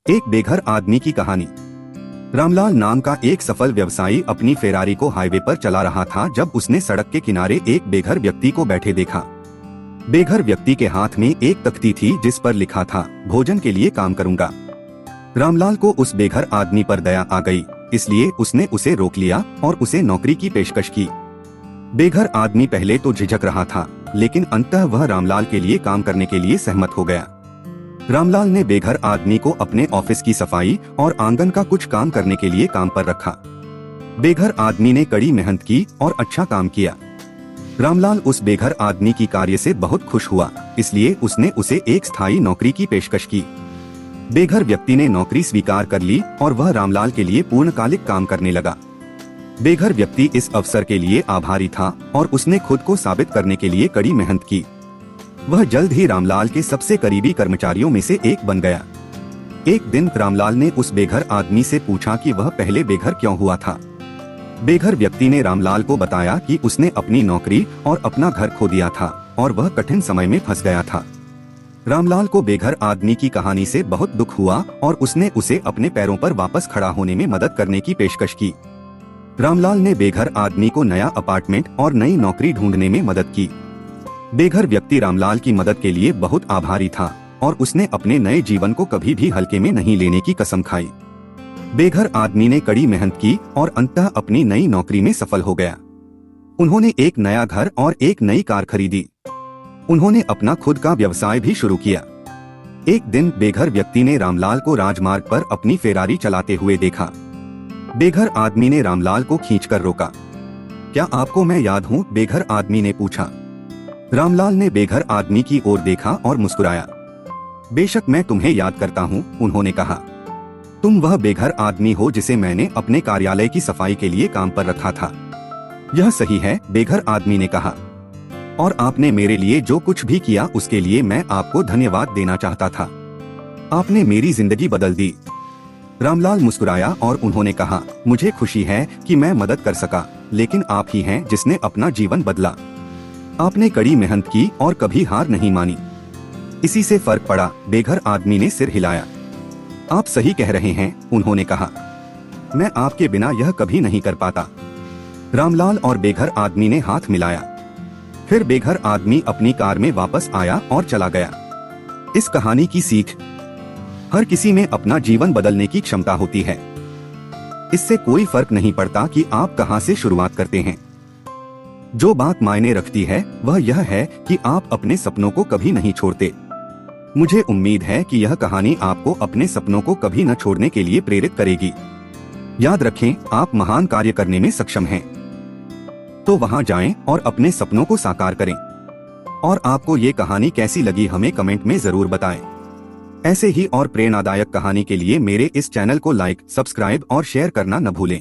एक बेघर आदमी की कहानी। रामलाल नाम का एक सफल व्यवसायी अपनी फेरारी को हाईवे पर चला रहा था जब उसने सड़क के किनारे एक बेघर व्यक्ति को बैठे देखा। बेघर व्यक्ति के हाथ में एक तख्ती थी जिस पर लिखा था, भोजन के लिए काम करूंगा। रामलाल को उस बेघर आदमी पर दया आ गई, इसलिए उसने उसे रोक लिया और उसे नौकरी की पेशकश की। बेघर आदमी पहले तो झिझक रहा था, लेकिन अंततः वह रामलाल के लिए काम करने के लिए सहमत हो गया। रामलाल ने बेघर आदमी को अपने ऑफिस की सफाई और आंगन का कुछ काम करने के लिए काम पर रखा। बेघर आदमी ने कड़ी मेहनत की और अच्छा काम किया। रामलाल उस बेघर आदमी की कार्य से बहुत खुश हुआ, इसलिए उसने उसे एक स्थायी नौकरी की पेशकश की। बेघर व्यक्ति ने नौकरी स्वीकार कर ली और वह रामलाल के लिए पूर्णकालिक काम करने लगा। बेघर व्यक्ति इस अवसर के लिए आभारी था और उसने खुद को साबित करने के लिए कड़ी मेहनत की। वह जल्द ही रामलाल के सबसे करीबी कर्मचारियों में से एक बन गया। एक दिन रामलाल ने उस बेघर आदमी से पूछा कि वह पहले बेघर क्यों हुआ था। बेघर व्यक्ति ने रामलाल को बताया कि उसने अपनी नौकरी और अपना घर खो दिया था और वह कठिन समय में फंस गया था। रामलाल को बेघर आदमी की कहानी से बहुत दुख हुआ और उसने उसे अपने पैरों पर वापस खड़ा होने में मदद करने की पेशकश की। रामलाल ने बेघर आदमी को नया अपार्टमेंट और नई नौकरी ढूंढने में मदद की। बेघर व्यक्ति रामलाल की मदद के लिए बहुत आभारी था और उसने अपने नए जीवन को कभी भी हल्के में नहीं लेने की कसम खाई। बेघर आदमी ने कड़ी मेहनत की और अंततः अपनी नई नौकरी में सफल हो गया। उन्होंने एक नया घर और एक नई कार खरीदी। उन्होंने अपना खुद का व्यवसाय भी शुरू किया। एक दिन बेघर व्यक्ति ने रामलाल को राजमार्ग पर अपनी फेरारी चलाते हुए देखा। बेघर आदमी ने रामलाल को खींचकर रोका। क्या आपको मैं याद हूँ? बेघर आदमी ने पूछा। रामलाल ने बेघर आदमी की ओर देखा और मुस्कुराया। बेशक मैं तुम्हें याद करता हूँ, उन्होंने कहा। तुम वह बेघर आदमी हो जिसे मैंने अपने कार्यालय की सफाई के लिए काम पर रखा था। यह सही है, बेघर आदमी ने कहा, और आपने मेरे लिए जो कुछ भी किया उसके लिए मैं आपको धन्यवाद देना चाहता था। आपने मेरी जिंदगी बदल दी। रामलाल मुस्कुराया और उन्होंने कहा, मुझे खुशी है कि मैं मदद कर सका, लेकिन आप ही हैं जिसने अपना जीवन बदला। आपने कड़ी मेहनत की और कभी हार नहीं मानी। इसी से फर्क पड़ा। बेघर आदमी ने सिर हिलाया। आप सही कह रहे हैं, उन्होंने कहा। मैं आपके बिना यह कभी नहीं कर पाता। रामलाल और बेघर आदमी ने हाथ मिलाया। फिर बेघर आदमी अपनी कार में वापस आया और चला गया। इस कहानी की सीख, हर किसी में अपना जीवन बदलने की क्षमता होती है। इससे कोई फर्क नहीं पड़ता कि आप कहां से शुरुआत करते हैं। जो बात मायने रखती है वह यह है कि आप अपने सपनों को कभी नहीं छोड़ते। मुझे उम्मीद है कि यह कहानी आपको अपने सपनों को कभी न छोड़ने के लिए प्रेरित करेगी। याद रखें, आप महान कार्य करने में सक्षम हैं। तो वहां जाएं और अपने सपनों को साकार करें। और आपको ये कहानी कैसी लगी हमें कमेंट में जरूर बताएं। ऐसे ही और प्रेरणादायक कहानी के लिए मेरे इस चैनल को लाइक, सब्सक्राइब और शेयर करना न भूलें।